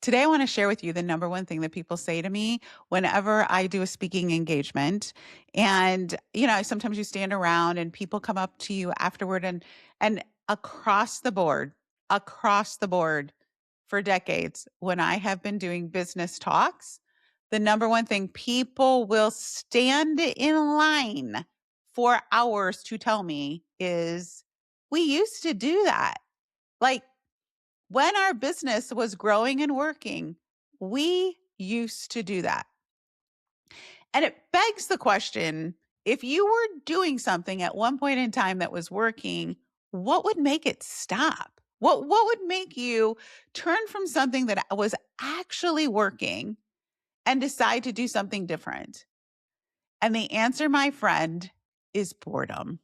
Today, I want to share with you the number one thing that people say to me whenever I do a speaking engagement. And, sometimes you stand around and people come up to you afterward and across the board for decades, when I have been doing business talks, the number one thing people will stand in line for hours to tell me is we used to do that. Like, when our business was growing and working, we used to do that. And it begs the question, if you were doing something at one point in time that was working, what would make it stop? What would make you turn from something that was actually working and decide to do something different? And the answer, my friend, is boredom.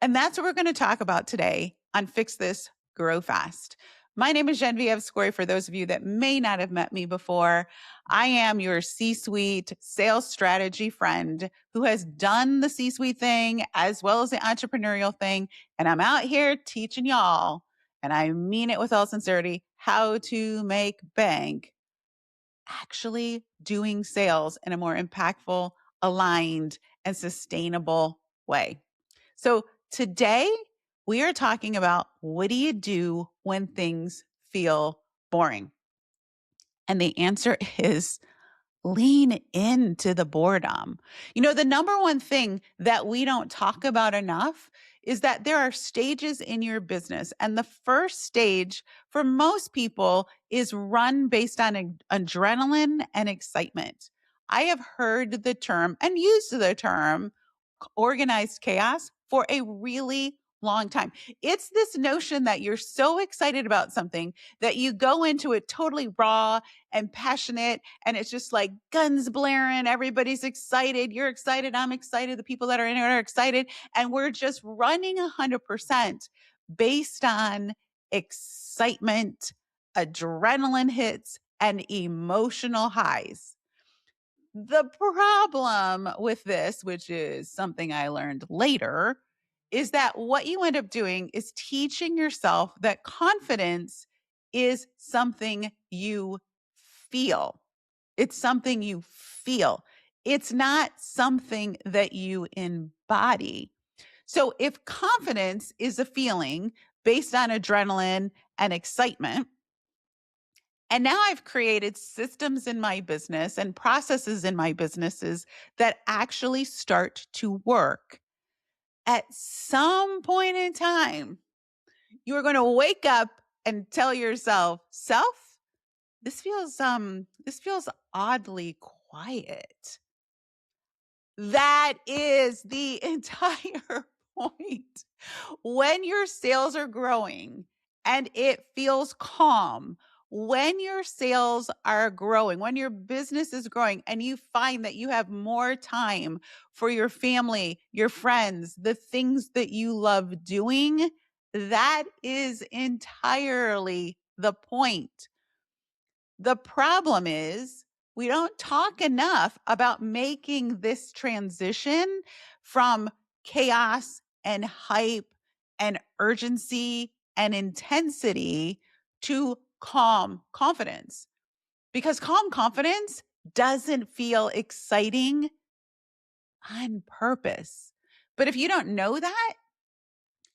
And that's what we're going to talk about today on Fix This, Grow Fast. My name is Genevieve Scory. For those of you that may not have met me before, I am your C-suite sales strategy friend who has done the C-suite thing as well as the entrepreneurial thing. And I'm out here teaching y'all, and I mean it with all sincerity, how to make bank actually doing sales in a more impactful, aligned, and sustainable way. So today we are talking about, what do you do when things feel boring? And the answer is lean into the boredom. The number one thing that we don't talk about enough is that there are stages in your business. And the first stage for most people is run based on adrenaline and excitement. I have heard the term and used the term organized chaos for a really long time. It's this notion that you're so excited about something that you go into it totally raw and passionate, and it's just like guns blaring. Everybody's excited. You're excited. I'm excited. The people that are in it are excited. And we're just running 100% based on excitement, adrenaline hits, and emotional highs. The problem with this, which is something I learned later, is that what you end up doing is teaching yourself that confidence is something you feel. It's something you feel. It's not something that you embody. So if confidence is a feeling based on adrenaline and excitement, and now I've created systems in my business and processes in my businesses that actually start to work. At some point in time, you are going to wake up and tell yourself, "Self, this feels oddly quiet." That is the entire point. When your sales are growing and it feels calm, when your sales are growing, when your business is growing, and you find that you have more time for your family, your friends, the things that you love doing, that is entirely the point. The problem is we don't talk enough about making this transition from chaos and hype and urgency and intensity to calm confidence, because calm confidence doesn't feel exciting on purpose. But if you don't know that,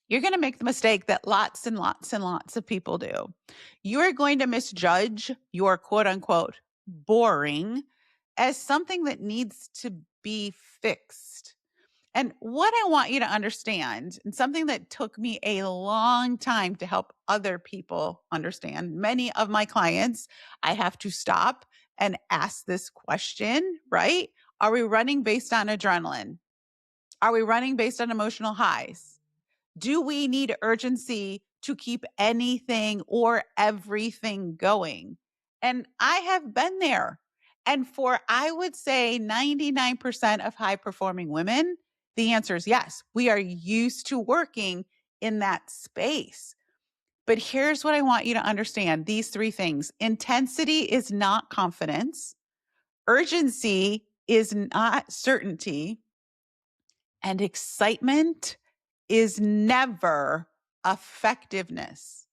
you're going to make the mistake that lots and lots and lots of people do. You're going to misjudge your quote unquote boring as something that needs to be fixed. And what I want you to understand, and something that took me a long time to help other people understand, many of my clients, I have to stop and ask this question, right? Are we running based on adrenaline? Are we running based on emotional highs? Do we need urgency to keep anything or everything going? And I have been there. And for, I would say, 99% of high performing women, the answer is yes. We are used to working in that space. But here's what I want you to understand, these three things: intensity is not confidence, urgency is not certainty, and excitement is never effectiveness.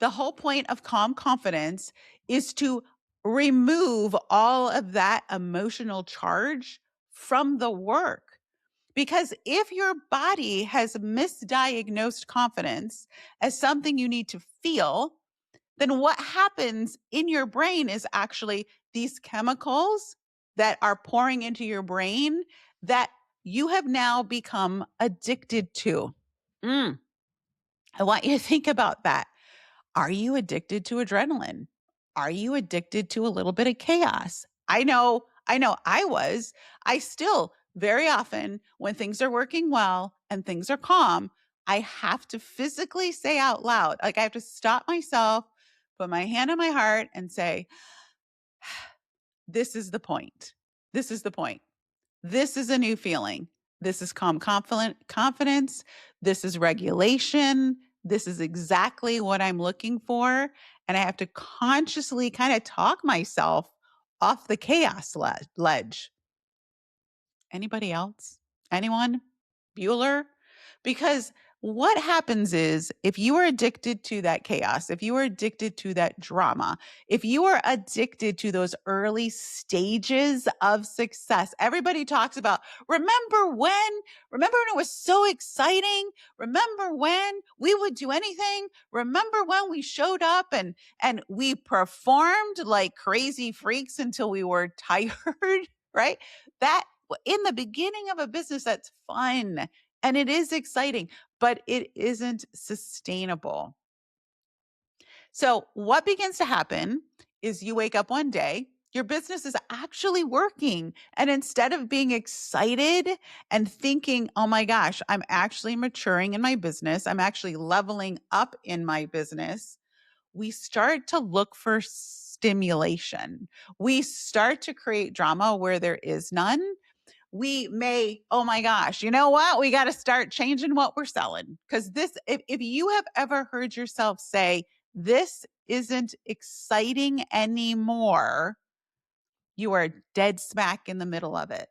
The whole point of calm confidence is to remove all of that emotional charge from the work. Because if your body has misdiagnosed confidence as something you need to feel, then what happens in your brain is actually these chemicals that are pouring into your brain that you have now become addicted to. Mm, I want you to think about that. Are you addicted to adrenaline? Are you addicted to a little bit of chaos? I know I was. I still very often when things are working well and things are calm, I have to physically say out loud, like I have to stop myself, put my hand on my heart and say, this is the point. This is the point. This is a new feeling. This is calm confidence. This is regulation. This is exactly what I'm looking for. And I have to consciously kind of talk myself off the chaos ledge. Anybody else? Anyone? Bueller? Because what happens is if you are addicted to that chaos, if you are addicted to that drama, if you are addicted to those early stages of success, everybody talks about, remember when it was so exciting? Remember when we would do anything? Remember when we showed up and we performed like crazy freaks until we were tired, right? That in the beginning of a business, that's fun and it is exciting, but it isn't sustainable. So, what begins to happen is you wake up one day, your business is actually working. And instead of being excited and thinking, oh my gosh, I'm actually maturing in my business, I'm actually leveling up in my business, we start to look for stimulation. We start to create drama where there is none. We may, oh my gosh, you know what? We got to start changing what we're selling. Because this, if you have ever heard yourself say, this isn't exciting anymore, you are dead smack in the middle of it.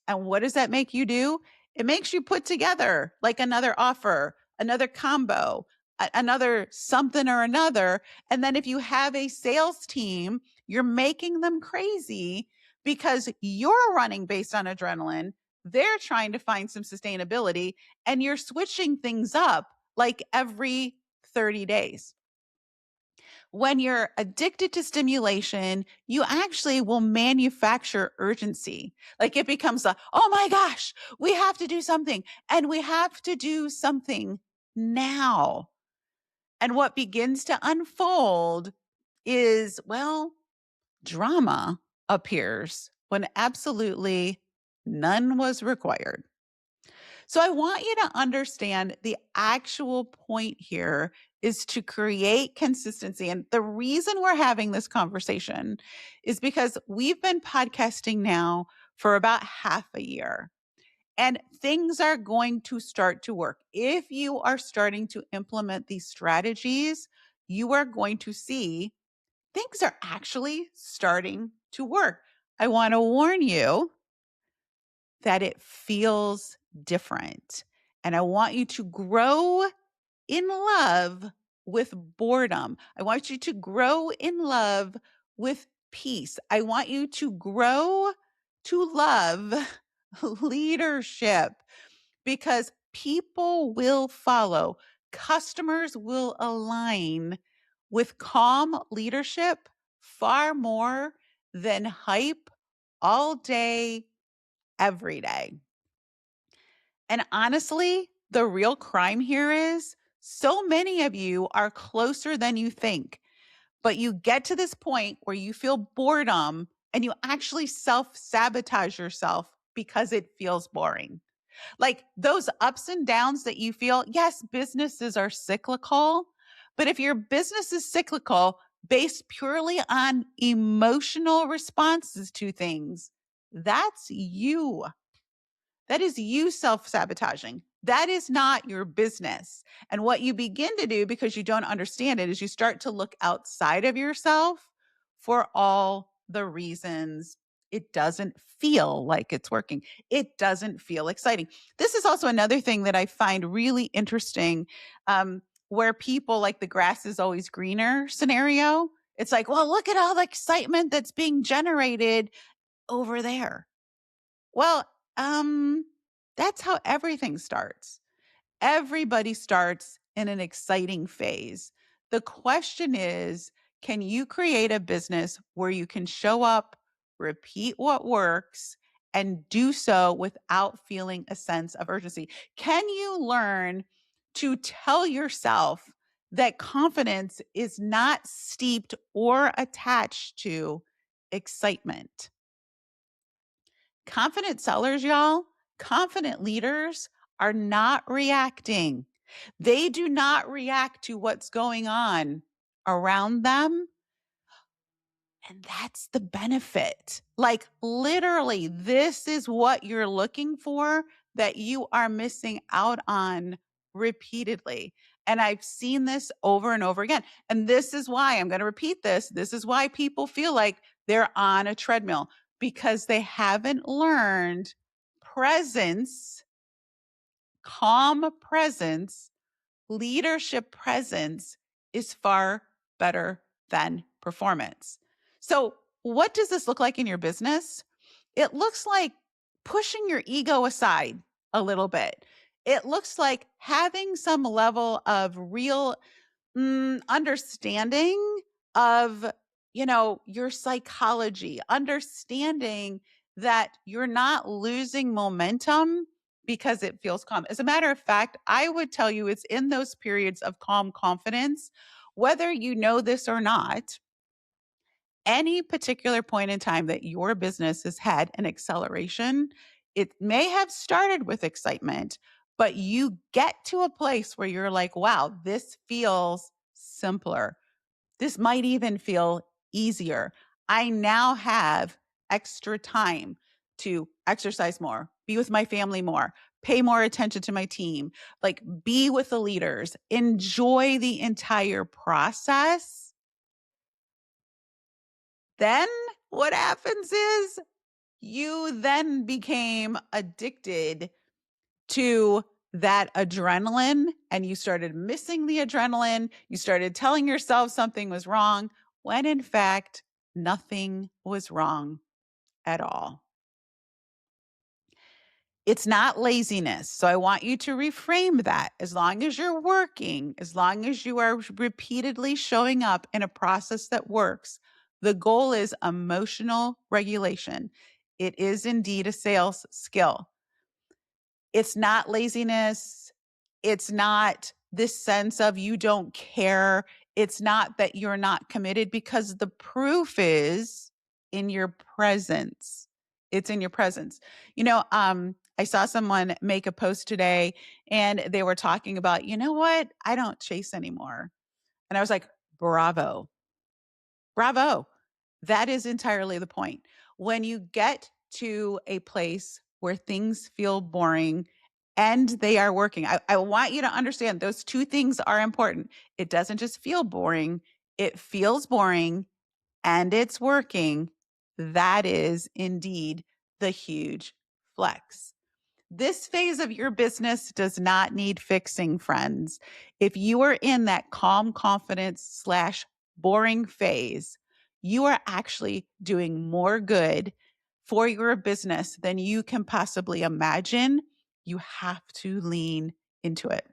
And what does that make you do? It makes you put together like another offer, another combo, another something or another. And then if you have a sales team, you're making them crazy because you're running based on adrenaline. They're trying to find some sustainability and you're switching things up like every 30 days. When you're addicted to stimulation, you actually will manufacture urgency. Like it becomes oh my gosh, we have to do something and we have to do something now. And what begins to unfold is, well, drama appears when absolutely none was required. So I want you to understand the actual point here is to create consistency. And the reason we're having this conversation is because we've been podcasting now for about half a year. And things are going to start to work. If you are starting to implement these strategies, you are going to see things are actually starting to work. I want to warn you that it feels different. And I want you to grow in love with boredom. I want you to grow in love with peace. I want you to grow to love leadership because people will follow, customers will align with calm leadership far more than hype all day, every day. And honestly, the real crime here is so many of you are closer than you think, but you get to this point where you feel boredom and you actually self-sabotage yourself because it feels boring. Like those ups and downs that you feel, yes, businesses are cyclical, but if your business is cyclical based purely on emotional responses to things, that's you. That is you self-sabotaging. That is not your business. And what you begin to do because you don't understand it is you start to look outside of yourself for all the reasons it doesn't feel like it's working. It doesn't feel exciting. This is also another thing that I find really interesting. where people like the grass is always greener scenario. It's like, well, look at all the excitement that's being generated over there. Well, that's how everything starts. Everybody starts in an exciting phase. The question is, can you create a business where you can show up, repeat what works, and do so without feeling a sense of urgency? Can you learn to tell yourself that confidence is not steeped or attached to excitement? Confident sellers, y'all, confident leaders are not reacting. They do not react to what's going on around them. And that's the benefit. Like, literally, this is what you're looking for that you are missing out on repeatedly. And I've seen this over and over again. And this is why I'm going to repeat this. This is why people feel like they're on a treadmill because they haven't learned presence, calm presence, leadership presence is far better than performance. So, what does this look like in your business? It looks like pushing your ego aside a little bit. It looks like having some level of real understanding of, your psychology, understanding that you're not losing momentum because it feels calm. As a matter of fact, I would tell you it's in those periods of calm confidence, whether you know this or not, any particular point in time that your business has had an acceleration, it may have started with excitement, but you get to a place where you're like, wow, this feels simpler. This might even feel easier. I now have extra time to exercise more, be with my family more, pay more attention to my team, like be with the leaders, enjoy the entire process. Then what happens is you then became addicted to that adrenaline and you started missing the adrenaline. You started telling yourself something was wrong when in fact, nothing was wrong at all. It's not laziness. So I want you to reframe that. As long as you're working, as long as you are repeatedly showing up in a process that works, the goal is emotional regulation. It is indeed a sales skill. It's not laziness. It's not this sense of you don't care. It's not that you're not committed because the proof is in your presence. It's in your presence. I saw someone make a post today and they were talking about, you know what? I don't chase anymore. And I was like, bravo. Bravo. That is entirely the point. When you get to a place where things feel boring and they are working, I want you to understand those two things are important. It doesn't just feel boring, it feels boring and it's working. That is indeed the huge flex. This phase of your business does not need fixing, friends. If you are in that calm confidence / boring phase, you are actually doing more good for your business than you can possibly imagine. You have to lean into it.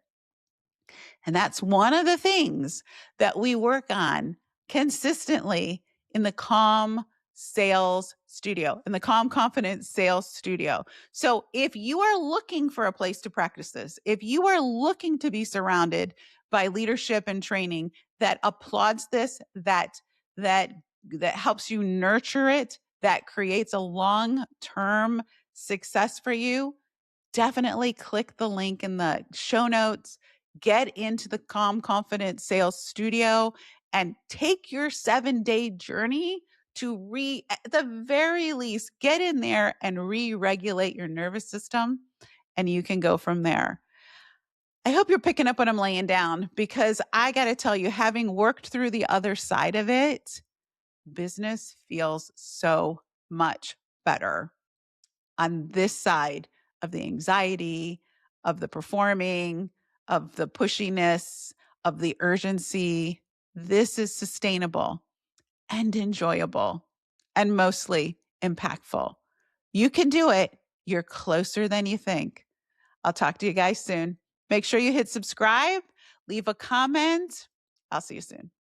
And that's one of the things that we work on consistently in the Calm Sales Studio, in the Calm Confidence Sales Studio. So if you are looking for a place to practice this, if you are looking to be surrounded by leadership and training that applauds this, that helps you nurture it, that creates a long-term success for you, definitely click the link in the show notes. Get into the Calm Confident Sales Studio and take your 7-day journey to at the very least, get in there and re-regulate your nervous system, and you can go from there. I hope you're picking up what I'm laying down because I got to tell you, having worked through the other side of it, business feels so much better on this side of the anxiety, of the performing, of the pushiness, of the urgency. This is sustainable and enjoyable and mostly impactful. You can do it. You're closer than you think. I'll talk to you guys soon. Make sure you hit subscribe, leave a comment. I'll see you soon.